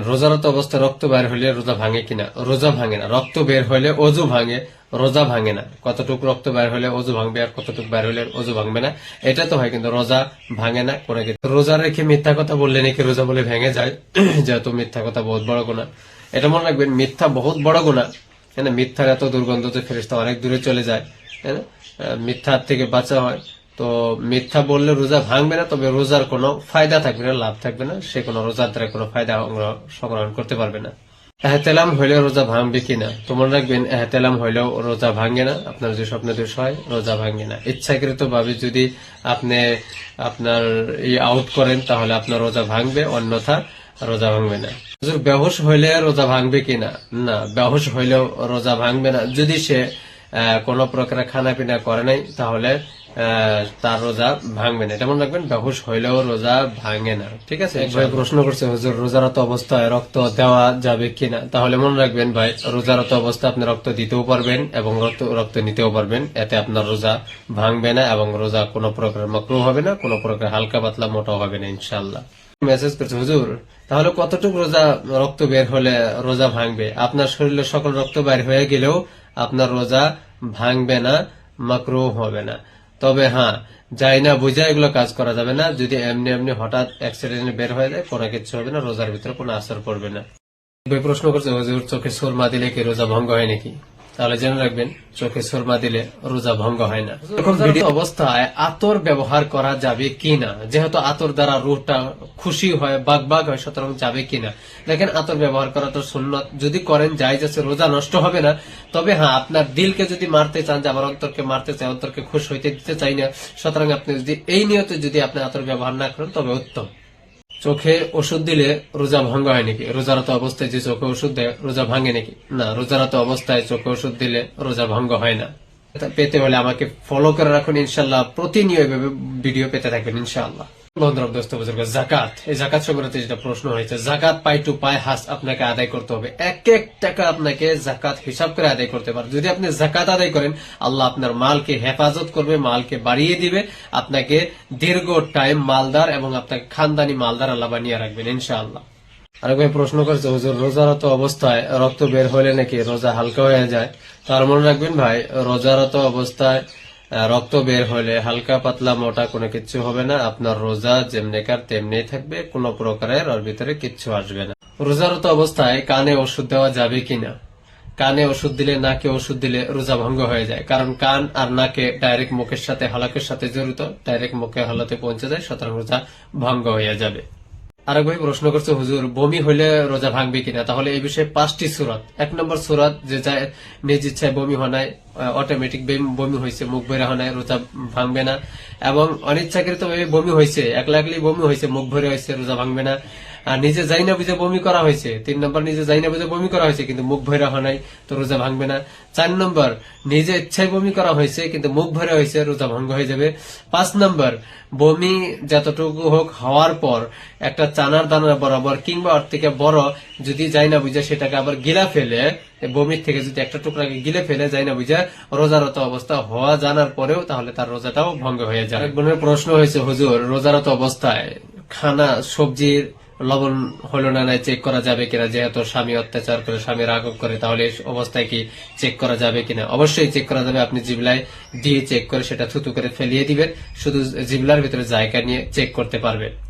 রোজারত অবস্থায় রক্ত বের হলে রোজা ভাঙে কিনা? রোজা ভাঙে না। রক্ত বের হলে অজু ভাঙে, রোজা ভাঙে না। কতটুকু রক্ত বের হলে অজু ভাঙবে আর কতটুকু বের হলে অজু ভাঙবে না, এটা তো হয়, কিন্তু রোজা ভাঙে না। কোন রোজা রেখে মিথ্যা কথা বললে নাকি রোজা বলে ভেঙে যায়, যেহেতু মিথ্যা কথা বহুত বড় গুনাহ। এটা মনে রাখবেন, মিথ্যা বহুত বড় গুনাহ। মিথ্যার এত দুর্গন্ধ যে ফেরেশতা অনেক দূরে চলে যায়। মিথ্যার থেকে বাঁচা হয়। তো মিথ্যা বললে রোজা ভাঙবে না, তবে রোজার কোনো ফায়দা থাকবে না, লাভ থাকবে না। সে কোনো রোজার দ্বারা কোনো ফায়দা সংগ্রহণ করতে পারবে না। এহতেলাম হইলেও রোজা ভাঙবে কিনা? তো মনে রাখবেন, এহতেলাম হইলেও রোজা ভাঙে না। আপনার যে স্বপ্ন দোষ হয়, রোজা ভাঙে না। ইচ্ছাকৃত ভাবে যদি আপনি আপনার আউট করেন, তাহলে আপনার রোজা ভাঙবে, অন্যথা রোজা ভাঙবে না। বেহুশ হইলে রোজা ভাঙবে কিনা? না, বেহুশ হইলেও রোজা ভাঙবে না। যদি সে কোন প্রকার খানা পিনা করে নাই, তাহলে তার রোজা ভাঙবে না। এটা মনে রাখবেন, বেহুশ হইলেও রোজা ভাঙে না। ঠিক আছে। ভাই প্রশ্ন করছে, হুজুর রোজারত অবস্থায় রক্ত দেওয়া যাবে কিনা? তাহলে মনে রাখবেন ভাই, রোজারত অবস্থায় আপনি রক্ত দিতেও পারবেন এবং রক্ত নিতেও পারবেন। এতে আপনার রোজা ভাঙবে না এবং রোজা কোনো প্রকার মাকরুহ হবে না, কোনো প্রকার হালকা পাতলা মোটাও হবে না ইনশাআল্লাহ। মেসেজ করছে, হুজুর তাহলে কতটুকু রক্ত বের হলে রোজা ভাঙবে? আপনার শরীরে সকল রক্ত বের হয়ে গেলেও আপনার রোজা ভাঙবে না, মাকরুহ হবে না। তবে হ্যাঁ, যাই না বুঝা এগুলো কাজ করা যাবে না। যদি এমনি এমনি হঠাৎ অ্যাক্সিডেন্ট বের হয়ে যায়, কোনো কিছু হবে না, রোজার ভিতরে কোনো আসর পড়বে না। প্রশ্ন করছে, হুজুর চোখে সুরমা দিলে কি রোজা ভঙ্গ হয় নাকি? তাহলে জেনে রাখবেন, চোখে সুরমা দিলে রোজা ভঙ্গ হয় না। এখন অবস্থায় আতর ব্যবহার করা যাবে কিনা? যেহেতু আতর দ্বারা রূহটা খুশি হয়, বাগ হয়, সুতরাং যাবে কিনা? দেখেন, আতর ব্যবহার করা তো সুন্নত, যদি করেন জায়েজ আছে, রোজা নষ্ট হবে না। তবে হ্যাঁ, আপনার দিলকে যদি মারতে চান, যে আমার অন্তরকে মারতে চাই, অন্তরকে খুশ হইতে দিতে চাই না, সুতরাং আপনি যদি এই নিয়তে যদি আপনি আতর ব্যবহার না করেন, তবে উত্তম। চোখে ওষুধ দিলে রোজা ভঙ্গ হয় নাকি? রোজারত অবস্থায় যে চোখে ওষুধ দেয়, রোজা ভাঙে নাকি? না, রোজারত অবস্থায় চোখে ওষুধ দিলে রোজা ভঙ্গ হয় না। পেতে হলে আমাকে ফলো করে রাখুন ইনশাল্লাহ, প্রতিনিয়ত ভিডিও পেতে থাকবেন ইনশাআল্লাহ। বন্ধুরা, দোস্ত বুজুর্গ, জাকাত, এই জাকাত সংক্রান্ত যেটা প্রশ্ন হয়েছে, জাকাত পাই টু পাই হাস আপনাকে আদায় করতে হবে। এক এক টাকা আপনাকে জাকাত হিসাব করে আদায় করতে পারে। যদি আপনি জাকাত আদায় করেন, আল্লাহ আপনার মালকে হেফাজত করবে, মালকে বাড়িয়ে দিবে, আপনাকে দীর্ঘ টাইম মালদার এবং আপনাকে খানদানি মালদার আল্লাহ বানিয়ে রাখবেন ইনশাআল্লাহ। আরেক ভাই প্রশ্ন করেছে, হুজুর রোজারত অবস্থায় রক্ত বের হলে নাকি রোজা হালকা হয়ে যায়? তার মনে রাখবেন ভাই, রোজারত অবস্থায় রক্ত বের হলে হালকা পাতলা মোটা কোনো কিছু হবে না। আপনার রোজা যেমনিকার তেমনি থাকবে, কোনো প্রকারের ওর ভিতরে কিচ্ছু আসবে না। রোজারত অবস্থায় কানে ওষুধ দেওয়া যাবে কিনা? কানে ওষুধ দিলে, নাকে ওষুধ দিলে রোজা ভঙ্গ হয়ে যায়। কারণ কান আর নাকে ডাইরেক্ট মুখের সাথে, হালাকের সাথে জড়িত, ডাইরেক্ট মুখে হালাতে পৌঁছে যায়, সুতরাং রোজা ভঙ্গ হয়ে যাবে। আরেক ভাই প্রশ্ন করছে, হুজুর বমি হইলে রোজা ভাঙবে কিনা? তাহলে এই বিষয়ে 5টি সূরাত। 1 নম্বর সূরাত, যে নিজ ইচ্ছায় বমি হয়, অটোমেটিক বমি হয়েছে, মুখ ভরে হয়, রোজা ভাঙবে না। এবং অনিচ্ছাকৃত বমি হয়েছে, একলা বমি হয়েছে, মুখ ভরে হয়েছে, রোজা ভাঙবে না। আর নিজে যাই না বুঝে বমি করা হয়েছে, 3 নম্বর, নিজে যাই না বুঝে বমি করা হয়েছে কিন্তু মুখ ভরে হয় নাই, তো রোজা ভাঙবে না। 4 নম্বর, নিজে ইচ্ছায় বমি করা হয়েছে কিন্তু মুখ ভরে হয়েছে, রোজা ভঙ্গ হয়ে যাবে। 5 নম্বর, বমি যতটুকু হোক হওয়ার পর একটা চানার দানা বরাবর কিংবা ওর থেকে বড় যদি যাই না বুঝে সেটাকে আবার গিলা ফেলে, বমির থেকে যদি একটা টুকরাকে গিলে ফেলে যাই না বুঝে রোজারত অবস্থা হওয়া জানার পরেও, তাহলে তার রোজাটাও ভঙ্গ হয়ে যায়। বোনের প্রশ্ন হয়েছে, হুজুর রোজারত অবস্থায় খানা সবজির লবণ হলো না নাই চেক করা যাবে কিনা? যেহেতু স্বামী অত্যাচার করে, স্বামী রাগ করে, তাহলে এই অবস্থায় কি চেক করা যাবে কিনা? অবশ্যই চেক করা যাবে। আপনি জিবলায় দিয়ে চেক করে সেটা থুতু করে ফেলিয়ে দিবেন, শুধু জিবলার ভিতরে জায়গা নিয়ে চেক করতে পারবেন।